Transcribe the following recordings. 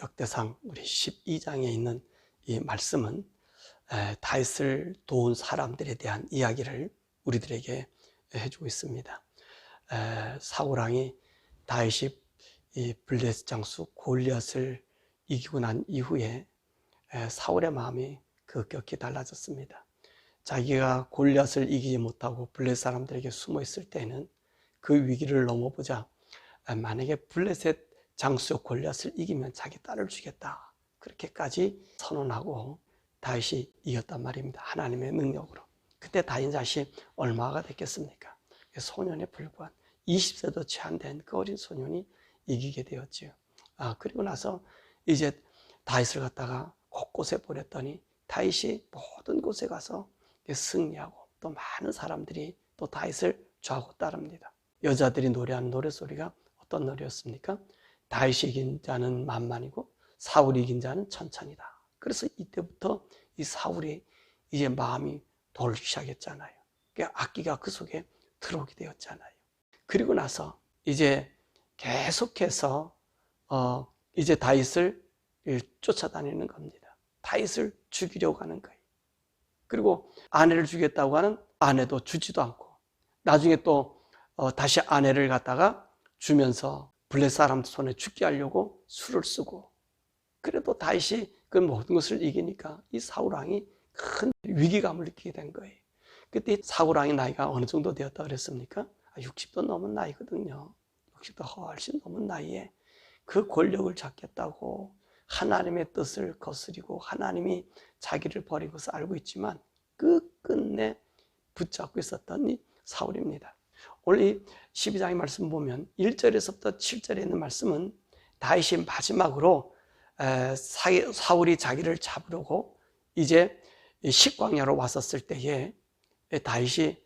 역대상 우리 12장에 있는 이 말씀은 다윗을 도운 사람들에 대한 이야기를 우리들에게 해주고 있습니다. 사울왕이 다윗이 이 블레셋 장수 골리앗을 이기고 난 이후에 사울의 마음이 급격히 달라졌습니다. 자기가 골리앗을 이기지 못하고 블레셋 사람들에게 숨어 있을 때는 그 위기를 넘어보자 만약에 블레셋 장수 골리앗을 이기면 자기 딸을 주겠다, 그렇게까지 선언하고 다윗이 이겼단 말입니다. 하나님의 능력으로. 그때 다윗 자신이 얼마가 됐겠습니까? 소년에 불과한 20세도 채 안 된 그 어린 소년이 이기게 되었지요. 그리고 나서 이제 다윗을 갖다가 곳곳에 보냈더니 다윗이 모든 곳에 가서 승리하고 또 많은 사람들이 또 다윗을 좋아하고 따릅니다. 여자들이 노래하는 노래소리가 어떤 노래였습니까? 다윗이 이긴 자는 만만이고 사울이 이긴 자는 천천이다. 그래서 이때부터 이 사울이 이제 마음이 돌기 시작했잖아요. 악기가 그 속에 들어오게 되었잖아요. 그리고 나서 이제 계속해서 이제 다윗을 쫓아다니는 겁니다. 다윗을 죽이려고 하는 거예요. 그리고 아내를 주겠다고 하는 아내도 주지도 않고, 나중에 또 다시 아내를 갖다가 주면서 블레셋 사람 손에 죽게 하려고 술을 쓰고, 그래도 다윗이 그 모든 것을 이기니까 이 사울왕이 큰 위기감을 느끼게 된 거예요. 그때 사울왕이 나이가 어느 정도 되었다 그랬습니까? 60도 넘은 나이거든요. 60도 훨씬 넘은 나이에 그 권력을 잡겠다고 하나님의 뜻을 거스리고 하나님이 자기를 버린 것을 알고 있지만 끝끝내 붙잡고 있었던 이 사울입니다. 오늘 이 12장의 말씀 보면 1절에서부터 7절에 있는 말씀은 다윗이 마지막으로 사울이 자기를 잡으려고 이제 식광야로 왔었을 때에 다윗이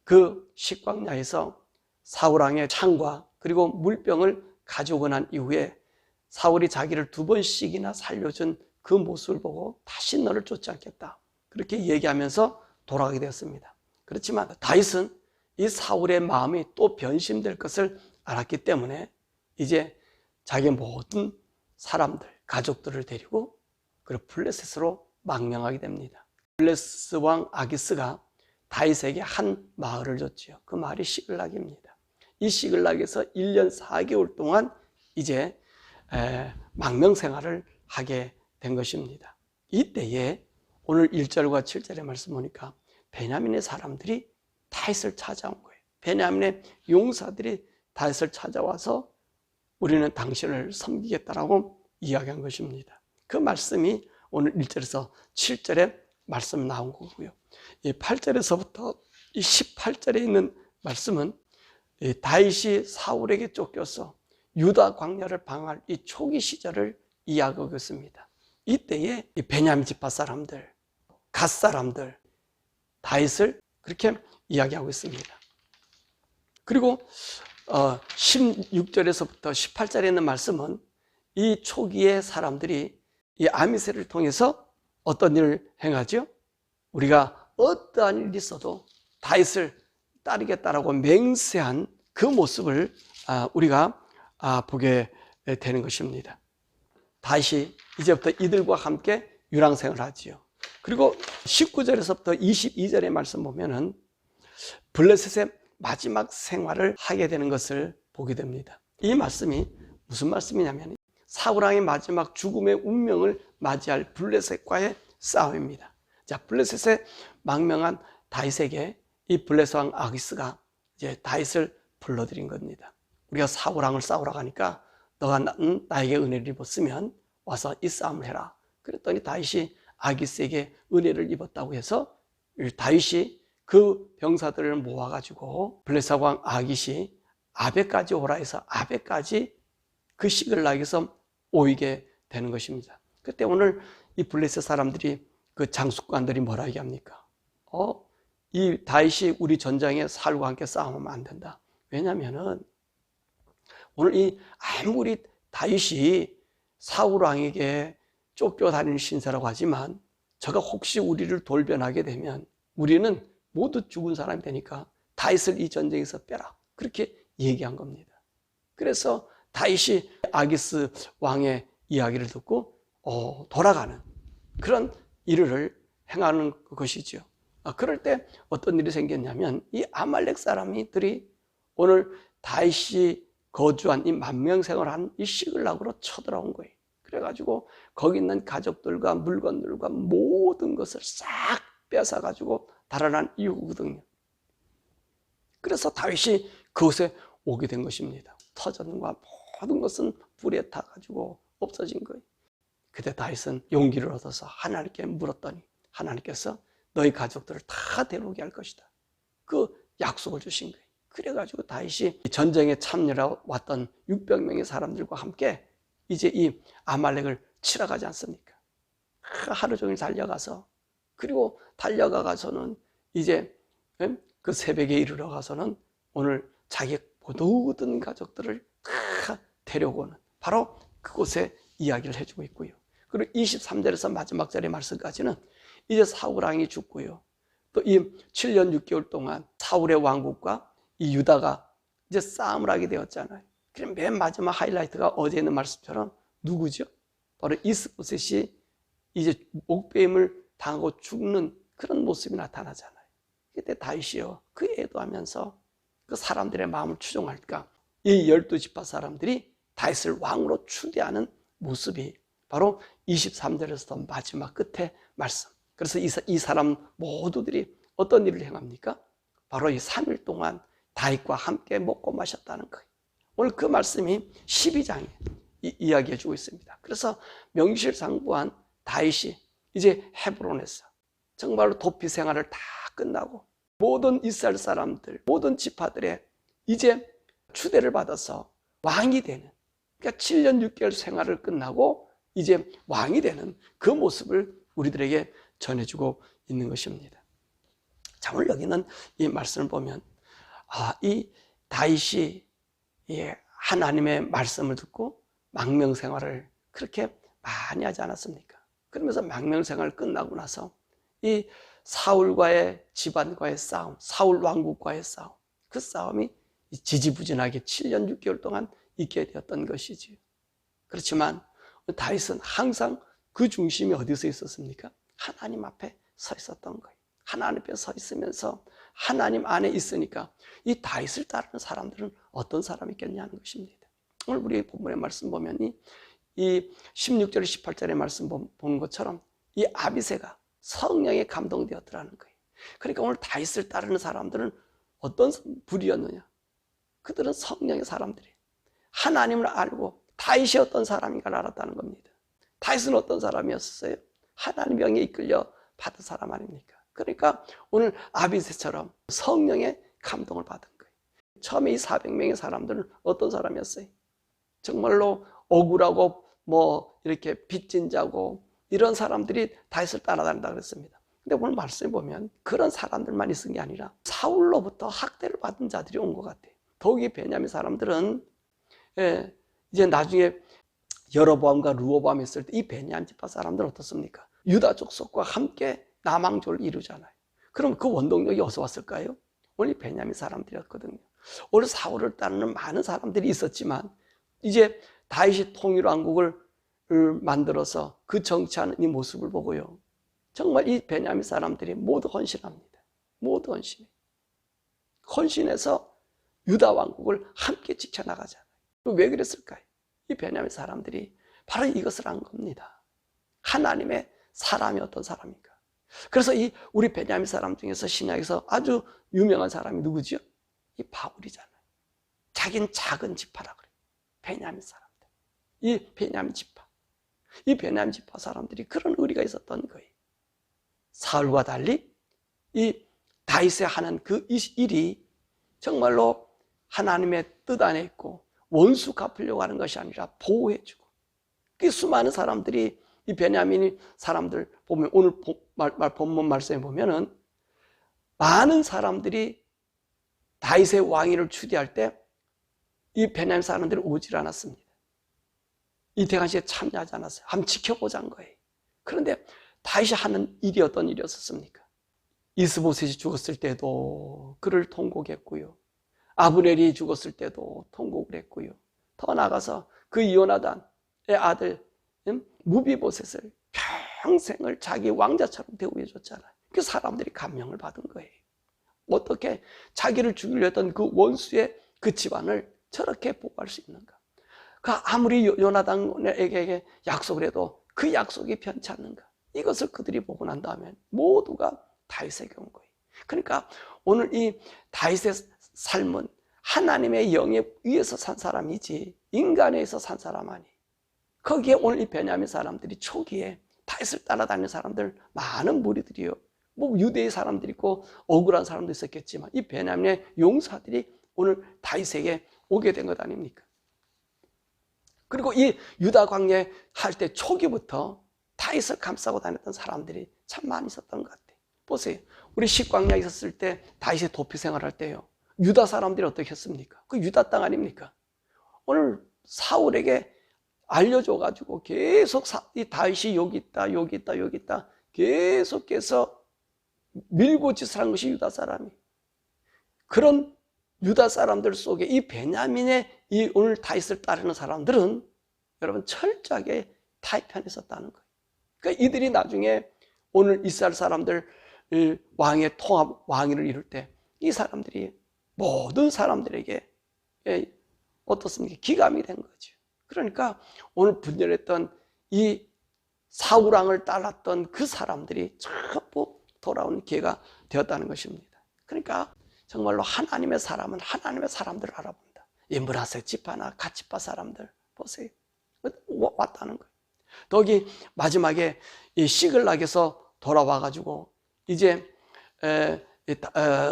그 식광야에서 사울왕의 창과 그리고 물병을 가져오고 난 이후에 사울이 자기를 2번씩이나 살려준 그 모습을 보고 다시 너를 쫓지 않겠다, 그렇게 얘기하면서 돌아가게 되었습니다. 그렇지만 다윗은 이 사울의 마음이 또 변심될 것을 알았기 때문에 이제 자기 모든 사람들, 가족들을 데리고 블레셋으로 망명하게 됩니다. 블레셋 왕 아기스가 다윗에게 한 마을을 줬지요. 그 마을이 시글락입니다. 이 시글락에서 1년 4개월 동안 이제 망명 생활을 하게 된 것입니다. 이때에 오늘 1절과 7절의 말씀 보니까 베냐민의 사람들이 다윗을 찾아온 거예요. 베냐민의 용사들이 다윗을 찾아와서 우리는 당신을 섬기겠다라고 이야기한 것입니다. 그 말씀이 오늘 1절에서 7절에 말씀 나온 거고요. 이 8절에서부터 이 18절에 있는 말씀은 다윗이 사울에게 쫓겨서 유다 광야를 방할 이 초기 시절을 이야기하고 있습니다. 이때에 이 베냐민 지파 사람들, 갓 사람들, 다윗을 그렇게 이야기하고 있습니다. 그리고 16절에서부터 18절에 있는 말씀은 이 초기의 사람들이 이 아미새를 통해서 어떤 일을 행하죠? 우리가 어떠한 일이 있어도 다윗을 따르겠다라고 맹세한 그 모습을 우리가 보게 되는 것입니다. 다윗이 이제부터 이들과 함께 유랑생을 하지요. 그리고 19절에서부터 22절의 말씀 보면은 블레셋의 마지막 생활을 하게 되는 것을 보게 됩니다. 이 말씀이 무슨 말씀이냐면 사울왕의 마지막 죽음의 운명을 맞이할 블레셋과의 싸움입니다. 자, 블레셋에 망명한 다윗에게 이 블레셋 왕 아기스가 이제 다윗을 불러들인 겁니다. 우리가 사울왕을 싸우러 가니까 너가 나에게 은혜를 입었으면 와서 이 싸움을 해라. 그랬더니 다윗이 아기스에게 은혜를 입었다고 해서 다윗이 그 병사들을 모아가지고 블레셋 왕 아깃이 아베까지 오라 해서 아베까지 그 시글락에서 오이게 되는 것입니다. 그때 오늘 이 블레셋 사람들이 그 장수관들이 뭐라 얘기합니까? 이 다윗이 우리 전장에 사울과 함께 싸우면 안 된다. 왜냐면은 오늘 이 아무리 다윗이 사울 왕에게 쫓겨다니는 신세라고 하지만 저가 혹시 우리를 돌변하게 되면 우리는 모두 죽은 사람이 되니까 다윗을 이 전쟁에서 빼라, 그렇게 얘기한 겁니다. 그래서 다윗이 아기스 왕의 이야기를 듣고 돌아가는 그런 일을 행하는 것이죠. 그럴 때 어떤 일이 생겼냐면 이 아말렉 사람들이 오늘 다윗이 거주한 이 만명생활한 이 시글락으로 쳐들어온 거예요. 그래가지고 거기 있는 가족들과 물건들과 모든 것을 싹 뺏어가지고 달아난 이유거든요. 그래서 다윗이 그곳에 오게 된 것입니다. 터전과 모든 것은 불에 타가지고 없어진 거예요. 그때 다윗은 용기를 얻어서 하나님께 물었더니 하나님께서 너희 가족들을 다 데려오게 할 것이다. 그 약속을 주신 거예요. 그래가지고 다윗이 전쟁에 참여하러 왔던 600명의 사람들과 함께 이제 이 아말렉을 치러 가지 않습니까? 하루 종일 달려가서 그리고 달려가서는 이제 그 새벽에 이르러 가서는 오늘 자기 모든 가족들을 다 데려오는 바로 그곳에 이야기를 해주고 있고요. 그리고 23절에서 마지막 절의 말씀까지는 이제 사울왕이 죽고요. 또 이 7년 6개월 동안 사울의 왕국과 이 유다가 이제 싸움을 하게 되었잖아요. 그럼 맨 마지막 하이라이트가 어제 있는 말씀처럼 누구죠? 바로 이스보셋이 이제 목베임을 당하고 죽는 그런 모습이 나타나잖아요. 그때 다윗이요 그 애도하면서 그 사람들의 마음을 추종할까 이 12지파 사람들이 다윗을 왕으로 추대하는 모습이 바로 23절에서 마지막 끝에 말씀. 그래서 이 사람 모두들이 어떤 일을 행합니까? 바로 이 3일 동안 다윗과 함께 먹고 마셨다는 거예요. 오늘 그 말씀이 12장에 이야기해 주고 있습니다. 그래서 명실상부한 다윗이 이제 헤브론에서 정말로 도피 생활을 다 끝나고 모든 이스라엘 사람들, 모든 지파들의 이제 추대를 받아서 왕이 되는, 그러니까 7년 6개월 생활을 끝나고 이제 왕이 되는 그 모습을 우리들에게 전해주고 있는 것입니다. 자, 오늘 여기는 이 말씀을 보면 이 다윗이 하나님의 말씀을 듣고 망명 생활을 그렇게 많이 하지 않았습니까? 그러면서 망명 생활 끝나고 나서 이 사울과의 집안과의 싸움, 사울 왕국과의 싸움, 그 싸움이 지지부진하게 7년 6개월 동안 있게 되었던 것이지요. 그렇지만 다윗은 항상 그 중심이 어디서 있었습니까? 하나님 앞에 서 있었던 거예요. 하나님 앞에 서 있으면서 하나님 안에 있으니까 이 다윗을 따르는 사람들은 어떤 사람이겠냐는 것입니다. 오늘 우리 본문의 말씀 보면 이 16절 18절의 말씀 보는 것처럼 이 아비새가 성령에 감동되었더라는 거예요. 그러니까 오늘 다윗을 따르는 사람들은 어떤 부류였느냐? 그들은 성령의 사람들이에요. 하나님을 알고 다윗이 어떤 사람인가를 알았다는 겁니다. 다윗은 어떤 사람이었어요? 하나님의 영에 이끌려 받은 사람 아닙니까? 그러니까 오늘 아비새처럼 성령의 감동을 받은 거예요. 처음에 이 400명의 사람들은 어떤 사람이었어요? 정말로 억울하고 이렇게 빚진 자고 이런 사람들이 다윗을 따라다닌다 그랬습니다. 근데 오늘 말씀에 보면 그런 사람들만 있은 게 아니라 사울로부터 학대를 받은 자들이 온 것 같아요. 더욱이 베냐민 사람들은 이제 나중에 여로보암과 르호보암 했을 때 이 베냐민 지파 사람들은 어떻습니까? 유다 족속과 함께 남왕조를 이루잖아요. 그럼 그 원동력이 어디서 왔을까요? 오늘 베냐민 사람들이었거든요. 오늘 사울을 따르는 많은 사람들이 있었지만 이제 다윗이 통일왕국을 만들어서 그 정치하는 이 모습을 보고요. 정말 이 베냐민 사람들이 모두 헌신합니다. 모두 헌신해요. 헌신해서 유다 왕국을 함께 지켜나가잖아요. 왜 그랬을까요? 이 베냐민 사람들이 바로 이것을 한 겁니다. 하나님의 사람이 어떤 사람인가. 그래서 우리 베냐민 사람 중에서 신약에서 아주 유명한 사람이 누구죠? 이 바울이잖아요. 자기는 작은 지파라 그래요. 베냐민 사람들. 이 베냐민 지파. 이 베냐민 지파 사람들이 그런 의리가 있었던 거예요. 사울과 달리 이 다윗의 하는 그 일이 정말로 하나님의 뜻 안에 있고 원수 갚으려고 하는 것이 아니라 보호해주고, 그 수많은 사람들이 이 베냐민 사람들 보면 오늘 본문 말씀에 보면은 많은 사람들이 다윗의 왕위를 추대할 때 이 베냐민 사람들이 오질 않았습니다. 이 대관식에 참여하지 않았어요. 한번 지켜보자는 거예요. 그런데 다윗이 하는 일이 어떤 일이었습니까? 이스보셋이 죽었을 때도 그를 통곡했고요. 아브넬이 죽었을 때도 통곡을 했고요. 더 나아가서 그 요나단의 아들 무비보셋을 평생을 자기 왕자처럼 대우해줬잖아요. 그 사람들이 감명을 받은 거예요. 어떻게 자기를 죽이려 했던 그 원수의 그 집안을 저렇게 보호할 수 있는가? 그 아무리 요나단에게 약속을 해도 그 약속이 변치 않는가? 이것을 그들이 보고 난 다음에 모두가 다윗에게 온 거예요. 그러니까 오늘 이 다윗의 삶은 하나님의 영에 의해서 산 사람이지 인간에 의해서 산 사람 아니에요. 거기에 오늘 이 베냐민 사람들이 초기에 다윗을 따라다니는 사람들 많은 무리들이요. 뭐 유대의 사람들이 있고 억울한 사람도 있었겠지만 이 베냐민의 용사들이 오늘 다윗에게 오게 된 것 아닙니까? 그리고 이 유다 광야 할 때 초기부터 다윗을 감싸고 다녔던 사람들이 참 많이 있었던 것 같아요. 보세요. 우리 십광야 있었을 때 다윗의 도피 생활할 때요. 유다 사람들이 어떻게 했습니까? 그 유다 땅 아닙니까? 오늘 사울에게 알려줘가지고 계속 이 다윗이 여기 있다, 여기 있다, 여기 있다 계속해서 밀고 짓을 한 것이 유다 사람이. 그런 유다 사람들 속에 이 베냐민의 이 오늘 다윗을 따르는 사람들은 여러분 철저하게 다윗 편에 섰다는 거예요. 그러니까 이들이 나중에 오늘 이스라엘 사람들 왕의 통합 왕위를 이룰 때 이 사람들이 모든 사람들에게 어떻습니까? 기감이 된 거죠. 그러니까 오늘 분열했던 이 사울 왕을 따랐던 그 사람들이 전부 돌아오는 기회가 되었다는 것입니다. 그러니까 정말로 하나님의 사람은 하나님의 사람들을 알아본다. 이 므낫세 지파나 갓지파 사람들 보세요. 왔다는 거예요. 거기 마지막에 이 시글락에서 돌아와가지고 이제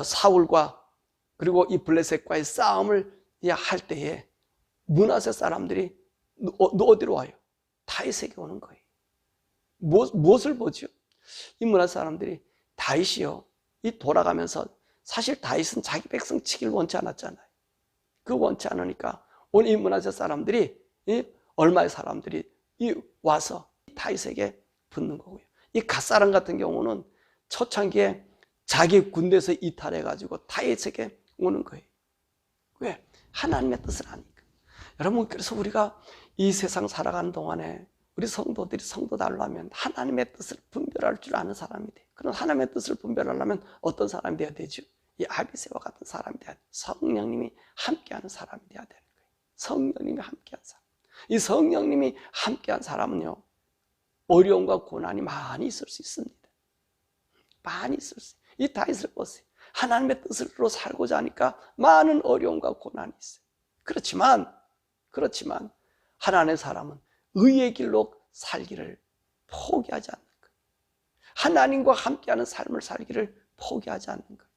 사울과 그리고 이 블레셋과의 싸움을 할 때에 므낫세 사람들이 너 어디로 와요? 다윗에게 오는 거예요. 무엇을 보죠? 이 므낫세 사람들이 다윗이요, 이 돌아가면서 사실 다윗은 자기 백성 치기를 원치 않았잖아요. 그 원치 않으니까 오늘 이 므낫세 사람들이 얼마의 사람들이 와서 다윗에게 붙는 거고요. 이 갓사람 같은 경우는 초창기에 자기 군대에서 이탈해가지고 다윗에게 오는 거예요. 왜? 하나님의 뜻을 아니까. 여러분, 그래서 우리가 이 세상 살아가는 동안에 우리 성도들이 성도달라면 하나님의 뜻을 분별할 줄 아는 사람이 돼. 그럼 하나님의 뜻을 분별하려면 어떤 사람이 돼야 되죠? 이 아비새와 같은 사람이 돼야 돼. 성령님이 함께하는 사람이 돼야 되는 거예요. 성령님이 함께한 사람. 이 성령님이 함께한 사람은요, 어려움과 고난이 많이 있을 수 있습니다. 많이 있을 수 있어요. 이 다윗을 보세요. 하나님의 뜻으로 살고자 하니까 많은 어려움과 고난이 있어요. 그렇지만 하나님의 사람은 의의 길로 살기를 포기하지 않는 거예요. 하나님과 함께하는 삶을 살기를 포기하지 않는 거예요.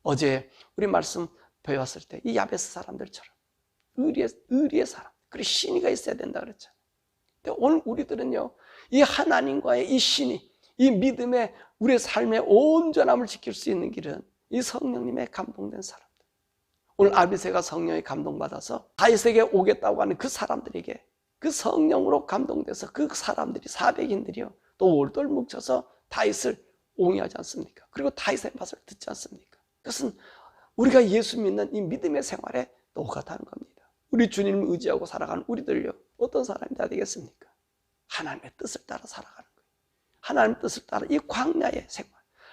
어제 우리 말씀 배웠을 때 이 야베스 사람들처럼 의리의 사람, 그리고 신의가 있어야 된다 그랬잖아요. 근데 오늘 우리들은요, 이 하나님과의 이 신의, 이 믿음의 우리의 삶의 온전함을 지킬 수 있는 길은 이 성령님의 감동된 사람들. 오늘 아비새가 성령에 감동받아서 다윗에게 오겠다고 하는 그 사람들에게 그 성령으로 감동돼서 그 사람들이 400인들이요 또 올돌 뭉쳐서 다윗을 옹이하지 않습니까? 그리고 다윗의 말을 듣지 않습니까? 그것은 우리가 예수 믿는 이 믿음의 생활에 똑같다는 겁니다. 우리 주님을 의지하고 살아가는 우리들요, 어떤 사람이 돼야 되겠습니까? 하나님의 뜻을 따라 살아가는 거예요. 하나님의 뜻을 따라 이 광야의 생활,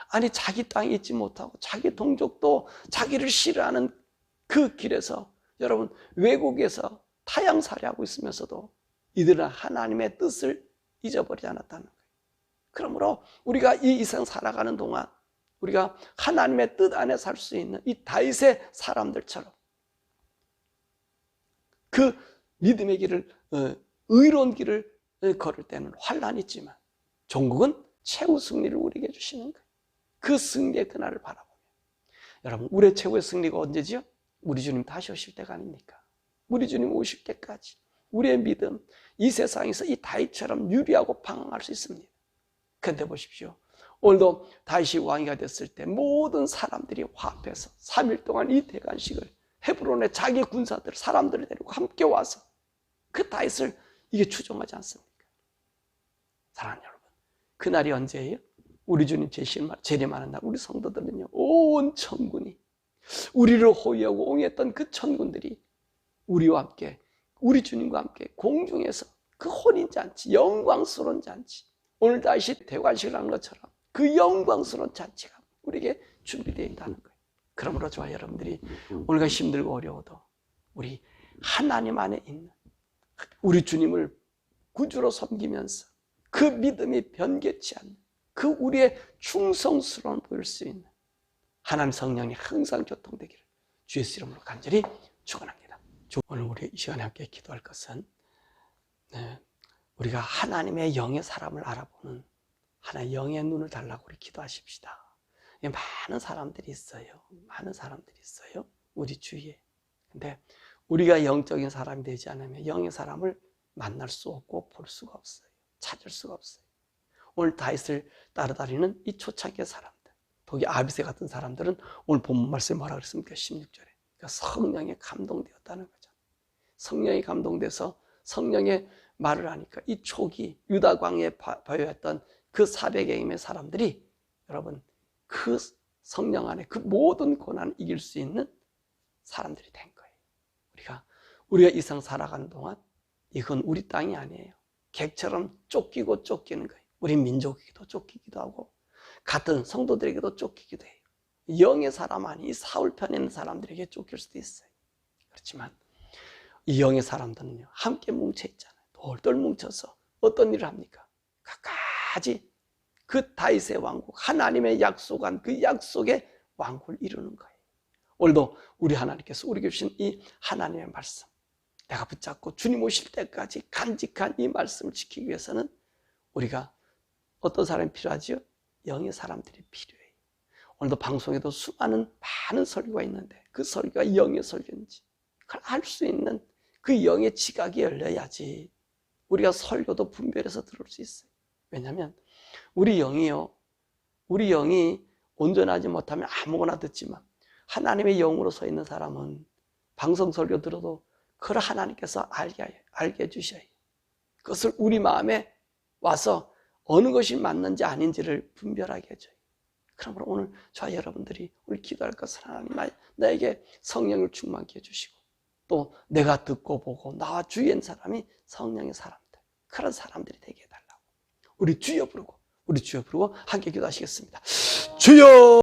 아니 자기 땅에 있지 못하고 자기 동족도 자기를 싫어하는 그 길에서 여러분 외국에서 타향살이하고 있으면서도 이들은 하나님의 뜻을 잊어버리지 않았다는 거예요. 그러므로 우리가 이 세상 살아가는 동안 우리가 하나님의 뜻 안에 살 수 있는 이 다윗의 사람들처럼 그 믿음의 길을, 의로운 길을 걸을 때는 환란이 있지만 종국은 최후 승리를 우리에게 주시는 거예요. 그 승리의 그날을 바라보면 여러분, 우리의 최후의 승리가 언제지요? 우리 주님 다시 오실 때가 아닙니까? 우리 주님 오실 때까지 우리의 믿음, 이 세상에서 이 다윗처럼 유리하고 방황할 수 있습니다. 그런데 보십시오, 오늘도 다윗이 왕이가 됐을 때 모든 사람들이 화합해서 3일 동안 이 대관식을 헤브론에 자기 군사들, 사람들을 데리고 함께 와서 그 다윗을 이게 추종하지 않습니까? 사랑하는 여러분, 그날이 언제예요? 우리 주님 재림하는 날, 우리 성도들은요, 온 천군이 우리를 호위하고 옹이했던 그 천군들이 우리와 함께, 우리 주님과 함께 공중에서 그 혼인잔치, 영광스러운 잔치, 오늘 다시 대관식을 한 것처럼 그 영광스러운 잔치가 우리에게 준비되어 있다는 거예요. 그러므로 저와 여러분들이 오늘가 힘들고 어려워도 우리 하나님 안에 있는 우리 주님을 구주로 섬기면서 그 믿음이 변개치 않는 그 우리의 충성스러운 보일 수 있는 하나님 성령이 항상 교통되기를 주 예수 이름으로 간절히 축원합니다. 오늘 우리 이 시간에 함께 기도할 것은 우리가 하나님의 영의 사람을 알아보는 하나의 영의 눈을 달라고 우리 기도하십시다. 많은 사람들이 있어요. 많은 사람들이 있어요. 우리 주위에. 근데 우리가 영적인 사람이 되지 않으면 영의 사람을 만날 수 없고 볼 수가 없어요. 찾을 수가 없어요. 오늘 다윗을 따라다니는 이 초창기의 사람들, 거기 아비새 같은 사람들은 오늘 본문 말씀에 뭐라 그랬습니까? 16절에. 그러니까 성령에 감동되었다는 거죠. 성령에 감동돼서 성령의 말을 하니까 이 초기 유다 광야에 보였던 그 400여인의 사람들이 여러분 그 성령 안에 그 모든 고난을 이길 수 있는 사람들이 된 거예요. 우리가 이 세상 살아가는 동안 이건 우리 땅이 아니에요. 객처럼 쫓기고 쫓기는 거예요. 우리 민족에게도 쫓기기도 하고 같은 성도들에게도 쫓기기도 해요. 영의 사람 아니 이 사울 편에 있는 사람들에게 쫓길 수도 있어요. 그렇지만 이 영의 사람들은요 함께 뭉쳐 있잖아요. 돌돌 뭉쳐서 어떤 일을 합니까? 각가지 그 다윗의 왕국, 하나님의 약속한 그 약속의 왕국을 이루는 거예요. 오늘도 우리 하나님께서 우리에게 주신 이 하나님의 말씀, 내가 붙잡고 주님 오실 때까지 간직한 이 말씀을 지키기 위해서는 우리가 어떤 사람이 필요하지요? 영의 사람들이 필요해요. 오늘도 방송에도 수많은 많은 설교가 있는데 그 설교가 영의 설교인지 그걸 알 수 있는 그 영의 지각이 열려야지 우리가 설교도 분별해서 들을 수 있어요. 왜냐하면 우리 영이 온전하지 못하면 아무거나 듣지만 하나님의 영으로 서 있는 사람은 방송 설교 들어도 그걸 하나님께서 알게 해주셔야 해요. 그것을 우리 마음에 와서 어느 것이 맞는지 아닌지를 분별하게 해줘요. 그러므로 오늘 저와 여러분들이 오늘 기도할 것은 하나님 나에게 성령을 충만케 해주시고 또 내가 듣고 보고 나와 주위에 있는 사람이 성령의 사람들, 그런 사람들이 되게 해달라고 우리 주여 부르고 함께 기도하시겠습니다. 주여!